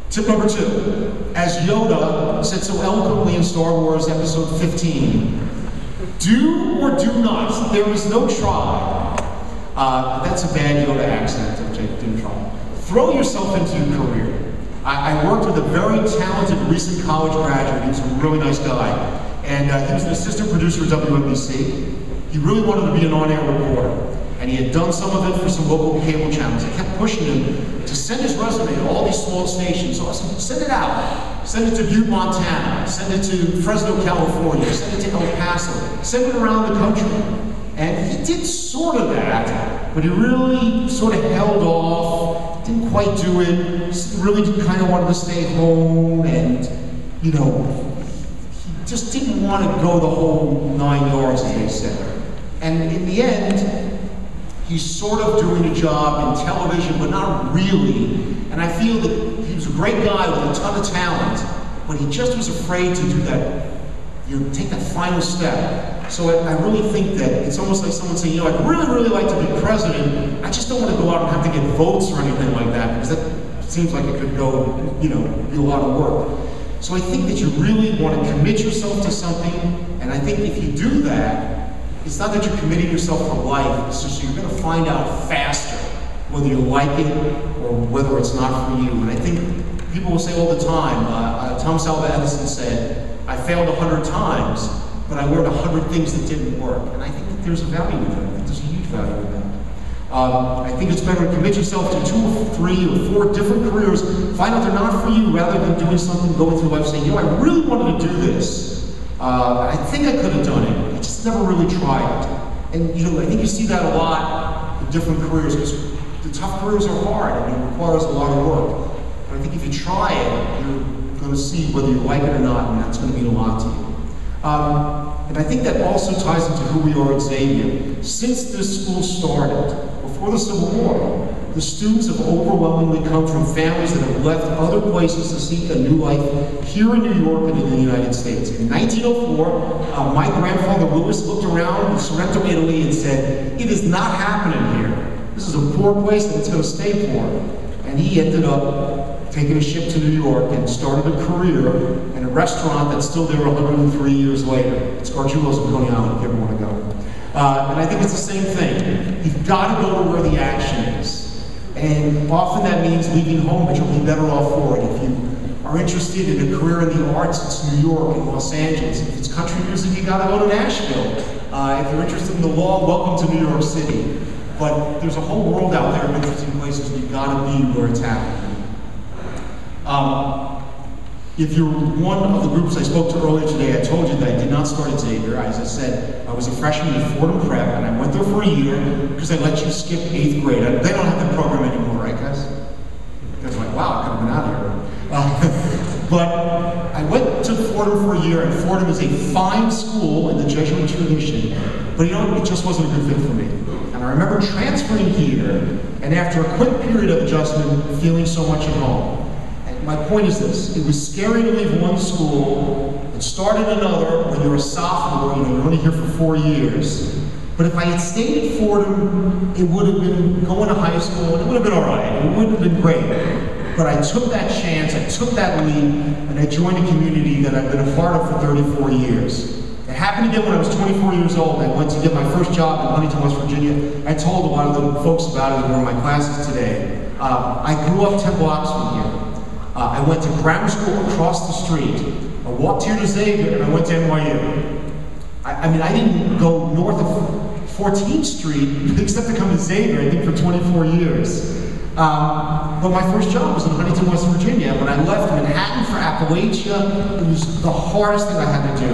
Tip number 2, as Yoda said so eloquently in Star Wars Episode 15, do or do not, there is no try. That's a bad Yoda accent, which I didn't try. Throw yourself into your career. I worked with a very talented recent college graduate. He was a really nice guy. And he was an assistant producer at WNBC. He really wanted to be an on-air reporter. And he had done some of it for some local cable channels. I kept pushing him to send his resume to all these small stations. So I said, send it out. Send it to Butte, Montana. Send it to Fresno, California. Send it to El Paso. Send it around the country. And he did sort of that, but he really sort of held off, didn't quite do it, really kind of wanted to stay home, and, you know, he just didn't want to go the whole 9 yards, as they said. And in the end, he's sort of doing a job in television, but not really. And I feel that he was a great guy with a ton of talent, but he just was afraid to do that, you know, take that final step. So I really think that it's almost like someone saying, you know, I'd really like to be president. I just don't want to go out and have to get votes or anything like that, because that seems like it could go, you know, be a lot of work. So I think that you really want to commit yourself to something, and I think if you do that, it's not that you're committing yourself for life, it's just you're going to find out faster whether you like it or whether it's not for you. And I think people will say all the time, Thomas Alva Edison said, I failed 100 times, but I learned 100 things that didn't work. And I think that there's a value in that. I think there's a huge value in that. I think it's better to commit yourself to 2 or 3 or 4 different careers, find out they're not for you, rather than doing something, going through life saying, you know, I really wanted to do this. I think I could have done it. I just never really tried it. And, you know, I think you see that a lot in different careers, because the tough careers are hard and it requires a lot of work. But I think if you try it, you're going to see whether you like it or not, and that's going to mean a lot to you. And I think that also ties into who we are at Xavier. Since this school started, before the Civil War, the students have overwhelmingly come from families that have left other places to seek a new life here in New York and in the United States. In 1904, my grandfather Lewis looked around in Sorrento, Italy and said, it is not happening here. This is a poor place and it's going to stay poor. And he ended up taking a ship to New York and started a career in a restaurant that's still there 103 years later. It's Gargiulo's in Coney Island, if you ever want to go. And I think it's the same thing. You've got to go to where the action is. And often that means leaving home, but you'll be better off for it. If you are interested in a career in the arts, it's New York and Los Angeles. If it's country music, you got to go to Nashville. If you're interested in the law, welcome to New York City. But there's a whole world out there of interesting places, and you've got to be where it's happening. If you're one of the groups I spoke to earlier today, I told you that I did not start at Xavier. As I said, I was a freshman at Fordham Prep, and I went there for a year because they let you skip 8th grade. They don't have that program anymore, right, guys? You guys are like, wow, I could have been out of here. But I went to Fordham for a year, and Fordham is a fine school in the Jesuit tradition, but you know, it just wasn't a good fit for me. And I remember transferring here, and after a quick period of adjustment, feeling so much at home. My point is this: it was scary to leave one school and start in another when you're a sophomore, you know, you're only here for 4 years. But if I had stayed at Fordham, it would have been going to high school, and it would have been all right. It wouldn't have been great. But I took that chance, I took that leap, and I joined a community that I've been a part of for 34 years. It happened again when I was 24 years old. I went to get my first job in Huntington, West Virginia. I told a lot of the folks about it in one of my classes today. I grew up 10 blocks from here. I went to grammar school across the street. I walked here to Xavier, and I went to NYU. I mean, I didn't go north of 14th Street, except to come to Xavier, I think, for 24 years. But my first job was in Huntington, West Virginia. When I left Manhattan for Appalachia, it was the hardest thing I had to do.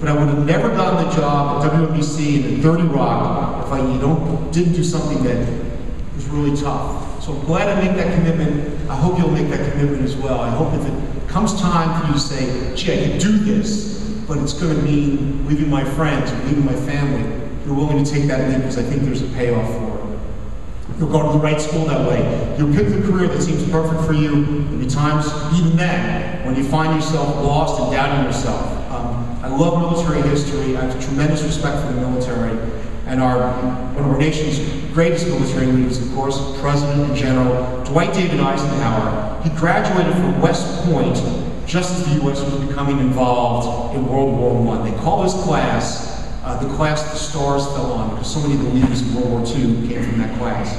But I would have never gotten the job at WNBC and at 30 Rock if I didn't do something that was really tough. So I'm glad I make that commitment. I hope you'll make that commitment as well. I hope if it comes time for you to say, gee, I can do this, but it's going to mean leaving my friends or leaving my family, you're willing to take that leap, because I think there's a payoff for it. You'll go to the right school that way. You'll pick the career that seems perfect for you. There'll be times, even then, when you find yourself lost and doubting yourself. I love military history. I have tremendous respect for the military. And one of our nation's greatest military leaders, of course, President and General Dwight David Eisenhower, he graduated from West Point just as the U.S. was becoming involved in World War I. They call this class the class the stars fell on, because so many of the leaders of World War II came from that class.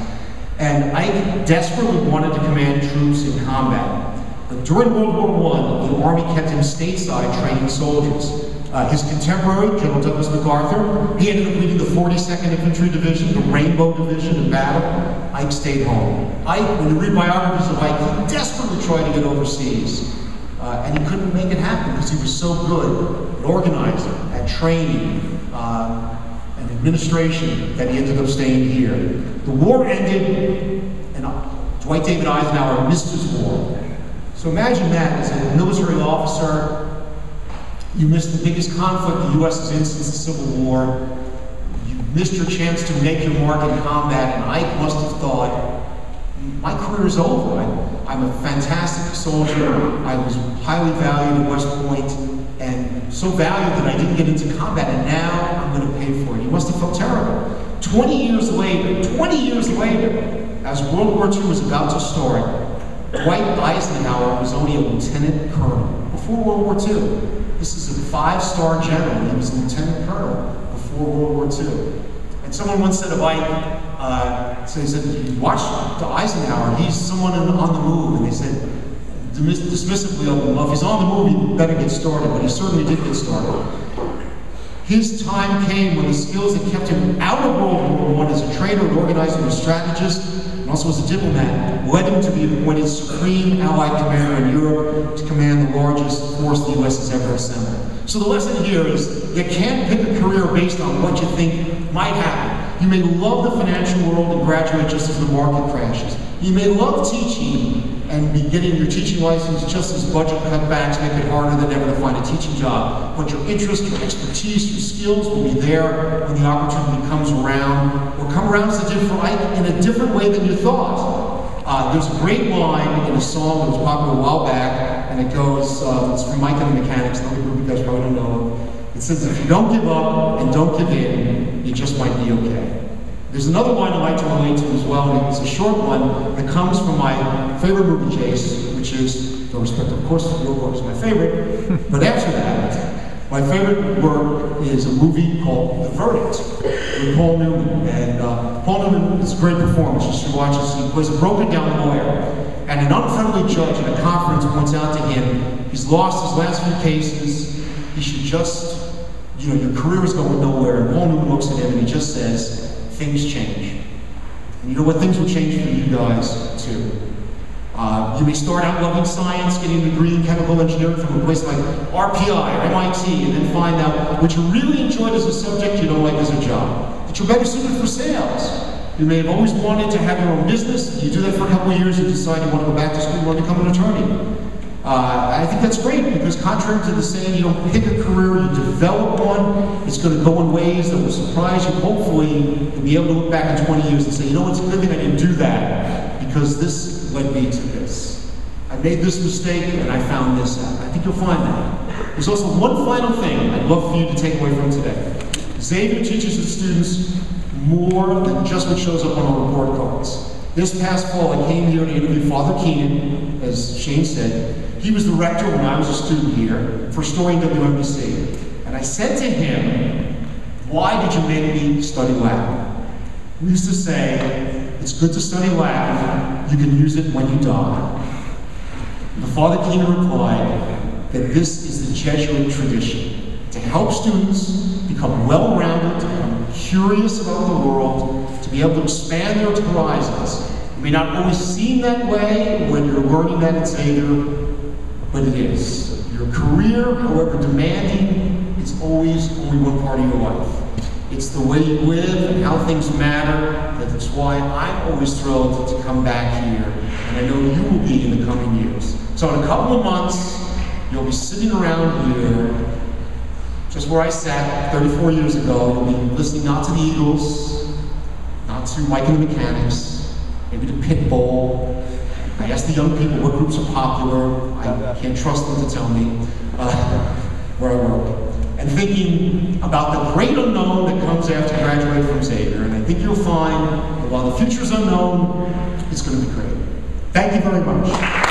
And Ike desperately wanted to command troops in combat. But during World War I, the Army kept him stateside training soldiers. His contemporary, General Douglas MacArthur, he ended up leading the 42nd Infantry Division, the Rainbow Division in battle. Ike stayed home. Ike, when you read biographies of Ike, he desperately tried to get overseas. And he couldn't make it happen because he was so good at organizing, at training, and administration that he ended up staying here. The war ended, and Dwight David Eisenhower missed his war. So imagine that, as a military officer, you missed the biggest conflict the U.S. has in since the Civil War. You missed your chance to make your mark in combat, and Ike must have thought, my career is over. I'm a fantastic soldier. I was highly valued at West Point, and so valued that I didn't get into combat, and now I'm going to pay for it. He must have felt terrible. 20 years later, as World War II was about to start, Dwight Eisenhower was only a lieutenant colonel before World War II. This is a 5-star general. He was a lieutenant colonel before World War II. And someone once said of Ike, so he said, you watch Eisenhower, he's someone on the move. And they said, dismissively, well, if he's on the move, he better get started. But he certainly did get started. His time came when the skills that kept him out of World War I as a trainer and organizer and strategist, and also as a diplomat, led him to be appointed Supreme Allied Commander in Europe to command the largest force the U.S. has ever assembled. So the lesson here is you can't pick a career based on what you think might happen. You may love the financial world and graduate just as the market crashes. You may love teaching and be getting your teaching license just as budget cutbacks make it harder than ever to find a teaching job. But your interest, your expertise, your skills will be there when the opportunity comes around. Or come around as it did for Ike in a different way than you thought. There's a great line in a song that was popular a while back, and it goes, it's from Mike and the Mechanics, another group you guys probably don't know. It says, if you don't give up and don't give in, you just might be okay. There's another line I like to relate to as well, and it's a short one that comes from my favorite movie, Chase, which is, no respect, of course, your work is my favorite, but after that, my favorite work is a movie called The Verdict with Paul Newman. And Paul Newman is a great performance. You should watch this. He plays a broken down lawyer. And an unfriendly judge at a conference points out to him, he's lost his last few cases. He should just, your career is going nowhere. And Paul Newman looks at him and he just says, things change. And you know what? Things will change for you guys too. You may start out loving science, getting a degree in chemical engineering from a place like RPI or MIT, and then find out what you really enjoyed as a subject you don't like as a job. That you're better suited for sales. You may have always wanted to have your own business. You do that for a couple of years, you decide you want to go back to school and want to become an attorney. I think that's great, because contrary to the saying, you don't pick a career, you develop one. It's going to go in ways that will surprise you. Hopefully, you'll be able to look back in 20 years and say, you know, it's a good thing I didn't do that, because this led me to this. I made this mistake, and I found this out. I think you'll find that. There's also one final thing I'd love for you to take away from today. Xavier teaches his students more than just what shows up on our report cards. This past fall, I came here to interview Father Keenan, as Shane said. He was the rector when I was a student here for a story in WNBC. And I said to him, why did you make me study Latin? We used to say, it's good to study Latin, you can use it when you die. And the Father Keenan replied that this is the Jesuit tradition, to help students become well-rounded, to become curious about the world, to be able to expand their horizons. It may not always seem that way when you're learning that at Xavier, but it is. Your career, however demanding, is always only one part of your life. It's the way you live and how things matter. That's why I'm always thrilled to come back here, and I know you will be in the coming years. So in a couple of months, you'll be sitting around here, just where I sat 34 years ago. You'll be listening not to the Eagles, not to Mike and the Mechanics, maybe to Pitbull. I asked the young people what groups are popular. I can't trust them to tell me where I work. And thinking about the great unknown that comes after you graduate from Xavier. And I think you'll find that while the future's unknown, it's going to be great. Thank you very much.